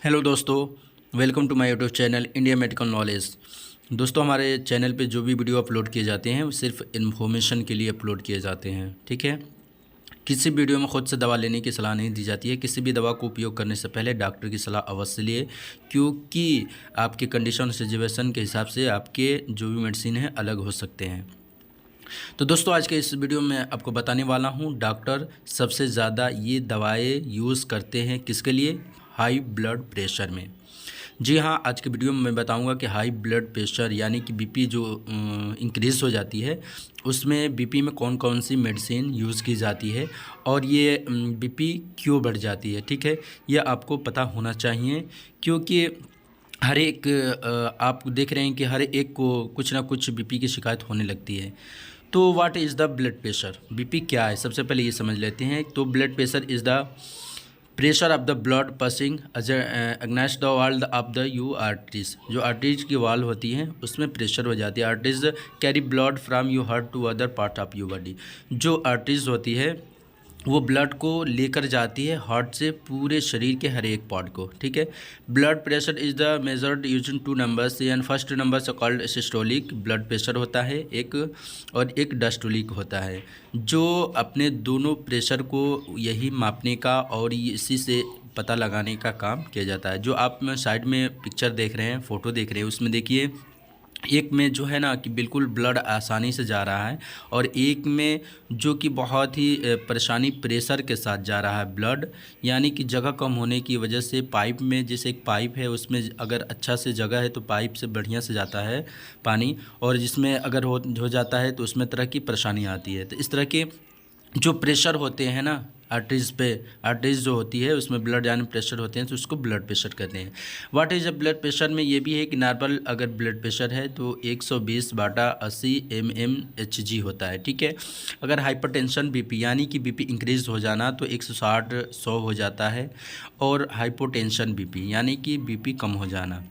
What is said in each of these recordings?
Hello दोस्तों, welcome to my YouTube channel India medical knowledge. दोस्तों, हमारे चैनल पे जो भी वीडियो अपलोड किए जाते हैं वो सिर्फ इन्फॉर्मेशन के लिए अपलोड किए जाते हैं। ठीक है, किसी वीडियो में खुद से दवा लेने की सलाह नहीं दी जाती है। किसी भी दवा को उपयोग करने से पहले डॉक्टर की सलाह अवश्य लिए, क्योंकि आपके कंडीशन सिचुएशन के हिसाब से आपके जो भी मेडिसिन है अलग हो सकते हैं। तो दोस्तों, आज के इस वीडियो में आपको बताने वाला हूँ डॉक्टर सबसे ज़्यादा ये दवाएं यूज़ करते हैं किसके लिए? हाई ब्लड प्रेशर में। जी हाँ, आज के वीडियो में मैं बताऊंगा कि हाई ब्लड प्रेशर यानी कि बीपी जो इंक्रीज़ हो जाती है, उसमें बीपी में कौन कौन सी मेडिसिन यूज़ की जाती है और ये बीपी क्यों बढ़ जाती है। ठीक है, यह आपको पता होना चाहिए, क्योंकि हर एक आप देख रहे हैं कि हर एक को कुछ ना कुछ बीपी की शिकायत होने लगती है। तो what is the blood pressure? BP क्या है, सबसे पहले ये समझ लेते हैं। तो blood pressure is the pressure of the blood passing against the wall of the you arteries. जो आर्टरीज की वॉल होती है उसमें प्रेशर हो जाती है। Arteries carry blood from you heart to other part of you body. जो arteries होती है वो ब्लड को लेकर जाती है हार्ट से पूरे शरीर के हर एक पार्ट को। ठीक है, blood pressure is the measured using two numbers, and first number से कॉल्ड सिस्टोलिक ब्लड प्रेशर होता है एक, और एक डायस्टोलिक होता है, जो अपने दोनों प्रेशर को यही मापने का और इसी से पता लगाने का काम किया जाता है। जो आप में साइड में पिक्चर देख रहे हैं, फ़ोटो देख रहे हैं, उसमें देखिए एक में जो है ना कि बिल्कुल ब्लड आसानी से जा रहा है, और एक में जो कि बहुत ही परेशानी प्रेशर के साथ जा रहा है ब्लड, यानी कि जगह कम होने की वजह से पाइप में, जैसे एक पाइप है उसमें अगर अच्छा से जगह है तो पाइप से बढ़िया से जाता है पानी, और जिसमें अगर हो जाता है तो उसमें तरह की परेशानी आती है। तो इस तरह के जो प्रेशर होते हैं ना आर्टरीज पे, आर्टरीज जो होती है उसमें ब्लड यानी प्रेशर होते हैं, तो उसको ब्लड प्रेशर कहते हैं। What is a blood pressure में ये भी है कि नॉर्मल अगर ब्लड प्रेशर है तो 120/80 mmHg होता है। ठीक है, अगर हाइपरटेंशन बीपी यानी कि बीपी इंक्रीज हो जाना तो 160/100 हो जाता है, और हाइपोटेंशन बीपी यानी कि बीपी कम हो जाना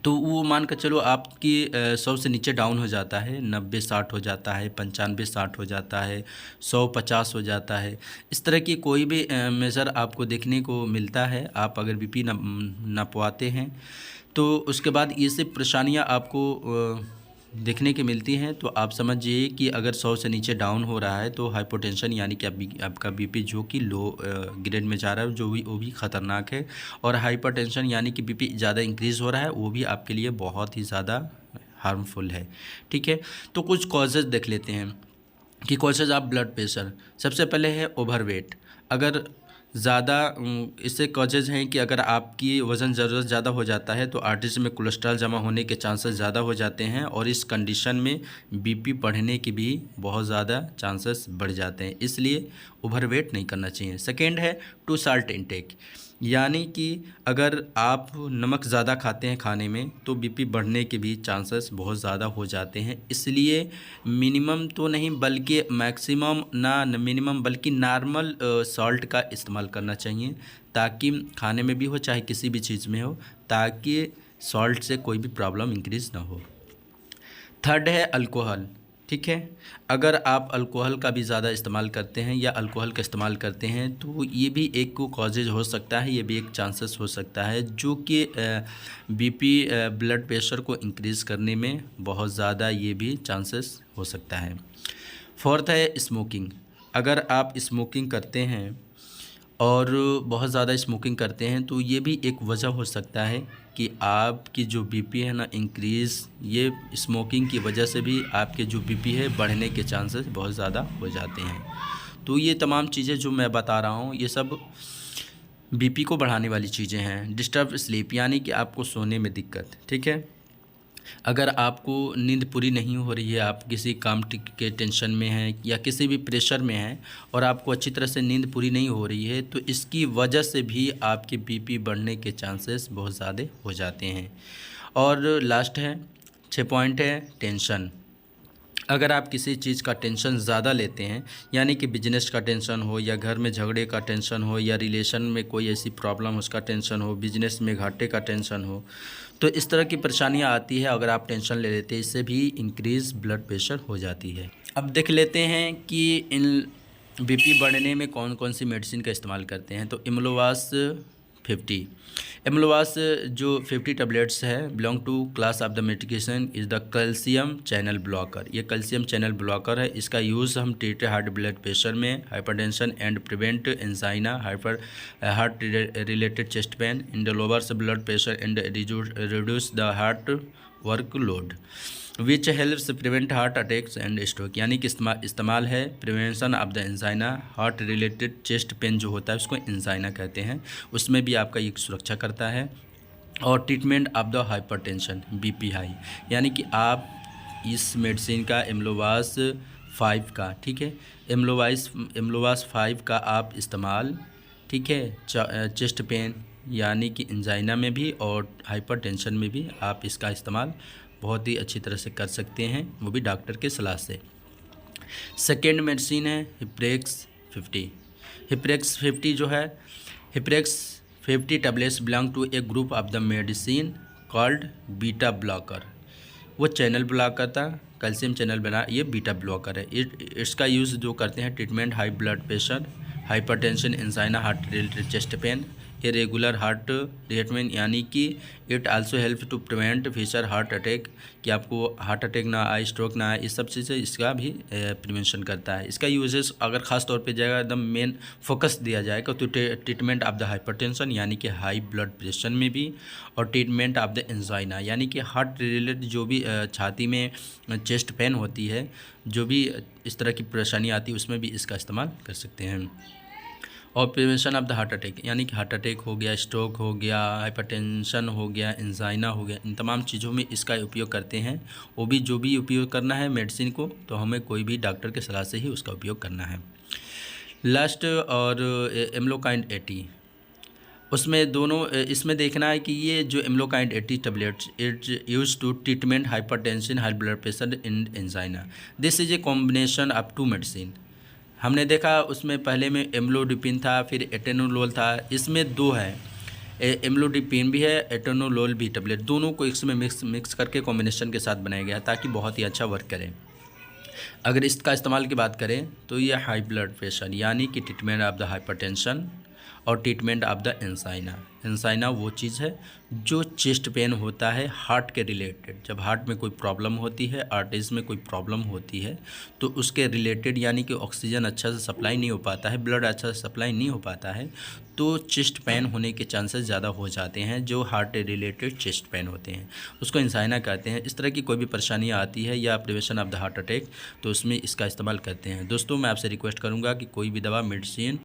तो वो मान कर चलो आपकी 100 से नीचे डाउन हो जाता है, 90-60 हो जाता है, 95-60 हो जाता है, 100-50 हो जाता है। इस तरह की कोई भी मेज़र आपको देखने को मिलता है, आप अगर बीपी नापवाते हैं तो उसके बाद ये सब परेशानियाँ आपको देखने की मिलती हैं, तो आप समझिए कि अगर 100 से नीचे डाउन हो रहा है तो हाइपोटेंशन यानी कि आपका बीपी जो कि लो ग्रेड में जा रहा है, जो भी वो भी ख़तरनाक है। और हाइपरटेंशन यानी कि बीपी ज़्यादा इंक्रीज़ हो रहा है, वो भी आपके लिए बहुत ही ज़्यादा हार्मफुल है। ठीक है, तो कुछ कॉजेज़ देख लेते हैं कि कॉजेज़ ऑफ ब्लड प्रेशर। सबसे पहले है ओवरवेट। अगर ज़्यादा इससे कॉजेज़ हैं कि अगर आपकी वज़न ज़रूरत ज़्यादा हो जाता है तो आर्टरीज में कोलेस्ट्रॉल जमा होने के चांसेस ज़्यादा हो जाते हैं, और इस कंडीशन में बीपी बढ़ने के भी बहुत ज़्यादा चांसेस बढ़ जाते हैं, इसलिए ओवरवेट नहीं करना चाहिए। सेकेंड है टू साल्ट इनटेक, यानी कि अगर आप नमक ज़्यादा खाते हैं खाने में तो बीपी बढ़ने के भी चांसेस बहुत ज़्यादा हो जाते हैं, इसलिए मिनिमम तो नहीं बल्कि मैक्सिमम ना मिनिमम बल्कि नॉर्मल सॉल्ट का इस्तेमाल करना चाहिए, ताकि खाने में भी हो चाहे किसी भी चीज़ में हो, ताकि सॉल्ट से कोई भी प्रॉब्लम इंक्रीज़ ना हो। थर्ड है अल्कोहल। ठीक है, अगर आप अल्कोहल का भी ज़्यादा इस्तेमाल करते हैं या अल्कोहल का इस्तेमाल करते हैं तो ये भी एक को कॉजेज हो सकता है, ये भी एक चांसेस हो सकता है जो कि बीपी ब्लड प्रेशर को इंक्रीज़ करने में बहुत ज़्यादा ये भी चांसेस हो सकता है। फोर्थ है स्मोकिंग। अगर आप स्मोकिंग करते हैं और बहुत ज़्यादा स्मोकिंग करते हैं तो ये भी एक वजह हो सकता है कि आपकी जो बीपी है ना इंक्रीज़, ये स्मोकिंग की वजह से भी आपके जो बीपी है बढ़ने के चांसेस बहुत ज़्यादा हो जाते हैं। तो ये तमाम चीज़ें जो मैं बता रहा हूँ ये सब बीपी को बढ़ाने वाली चीज़ें हैं। डिस्टर्ब स्लीप यानी कि आपको सोने में दिक्कत। ठीक है, अगर आपको नींद पूरी नहीं हो रही है, आप किसी काम के टेंशन में हैं या किसी भी प्रेशर में हैं और आपको अच्छी तरह से नींद पूरी नहीं हो रही है, तो इसकी वजह से भी आपकी बीपी बढ़ने के चांसेस बहुत ज़्यादा हो जाते हैं। और लास्ट है 6 पॉइंट है टेंशन। अगर आप किसी चीज़ का टेंशन ज़्यादा लेते हैं, यानी कि बिजनेस का टेंशन हो या घर में झगड़े का टेंशन हो या रिलेशन में कोई ऐसी प्रॉब्लम उसका टेंशन हो, बिजनेस में घाटे का टेंशन हो, तो इस तरह की परेशानियां आती है। अगर आप टेंशन ले लेते हैं इससे भी इंक्रीज़ ब्लड प्रेशर हो जाती है। अब देख लेते हैं कि इन बीपी बढ़ने में कौन कौन सी मेडिसिन का इस्तेमाल करते हैं। तो इमलोवास 50, एम्लोवास जो 50 टैबलेट्स है belong to class of the medication is the calcium channel blocker. ये कैल्शियम चैनल ब्लॉकर है। इसका यूज़ हम ट्रीट हार्ट ब्लड प्रेशर में, hypertension and prevent angina, heart related chest pain, in the lowers blood pressure and reduce the heart workload, which helps prevent heart attacks and stroke. यानी कि इस्तेमाल है prevention of the angina, heart related chest pain जो होता है उसको angina कहते हैं, उसमें भी आपका ये सुरक्षा करता है। और treatment of the hypertension, BP high, यानी कि आप इस मेडिसिन का एम्लोवास 5 का, ठीक है, एम्लोवास 5 का आप इस्तेमाल, ठीक है, चेस्ट पेन यानी कि एंजाइना में भी और हाइपरटेंशन में भी आप इसका इस्तेमाल बहुत ही अच्छी तरह से कर सकते हैं, वो भी डॉक्टर के सलाह से। सेकेंड मेडिसिन है हिप्रेक्स 50। हिप्रेक्स 50 जो है, Hiprex 50 tablets belong to a group of the medicine called beta blocker. वो चैनल ब्लॉकर था, कैल्शियम चैनल बना, ये बीटा ब्लॉकर है। इसका यूज़ जो करते हैं treatment high blood pressure, hypertension, angina, heart related chest pain, irregular heart rhythm, यानी कि it also help to prevent future heart attack, कि आपको हार्ट अटैक ना आए, स्ट्रोक ना आए, इस सब चीज़ें इसका भी प्रिवेंशन करता है। इसका यूजेस अगर ख़ास तौर पे जाएगा एकदम मेन फोकस दिया जाएगा तो ट्रीटमेंट ऑफ द हाइपरटेंशन यानी कि हाई ब्लड प्रेशर में भी, और ट्रीटमेंट ऑफ द एंजाइना यानी कि हार्ट रिलेटेड जो भी छाती में चेस्ट पेन होती है, जो भी इस तरह की परेशानी आती है उसमें भी इसका इस्तेमाल कर सकते हैं। और prevention of the heart attack, यानी कि हार्ट अटैक हो गया, स्ट्रोक हो गया, हाइपरटेंशन हो गया, एंजाइना हो गया, इन तमाम चीज़ों में इसका उपयोग करते हैं। वो भी जो भी उपयोग करना है मेडिसिन को, तो हमें कोई भी डॉक्टर के सलाह से ही उसका उपयोग करना है। लास्ट और एम्लोकाइंड 80, उसमें दोनों इसमें देखना है कि ये जो Amlokind 80 tablets it's use to treatment hypertension, high blood pressure and angina. This is a combination of 2 medicine. हमने देखा उसमें पहले में एम्लोडिपिन था, फिर एटेनोलोल था, इसमें 2 है, एम्लोडिपिन भी है, एटेनोलोल भी टैबलेट, दोनों को इसमें मिक्स करके कॉम्बिनेशन के साथ बनाया गया ताकि बहुत ही अच्छा वर्क करे। अगर इसका इस्तेमाल की बात करें तो ये हाई ब्लड प्रेशर यानी कि ट्रीटमेंट ऑफ द हाइपरटेंशन और treatment of the angina. Angina वो चीज़ है जो चेस्ट पेन होता है हार्ट के रिलेटेड, जब हार्ट में कोई प्रॉब्लम होती है, आर्टरीज में कोई प्रॉब्लम होती है, तो उसके रिलेटेड यानी कि ऑक्सीजन अच्छा से सप्लाई नहीं हो पाता है, ब्लड अच्छा से सप्लाई नहीं हो पाता है, तो चेस्ट पेन होने के चांसेस ज़्यादा हो जाते हैं, जो हार्ट रिलेटेड चेस्ट पेन होते हैं उसको एंजाइना कहते हैं। इस तरह की कोई भी परेशानियाँ आती है या prevention of the heart attack, तो उसमें इसका इस्तेमाल करते हैं। दोस्तों मैं आपसे रिक्वेस्ट करूँगा कि कोई भी दवा, मेडिसिन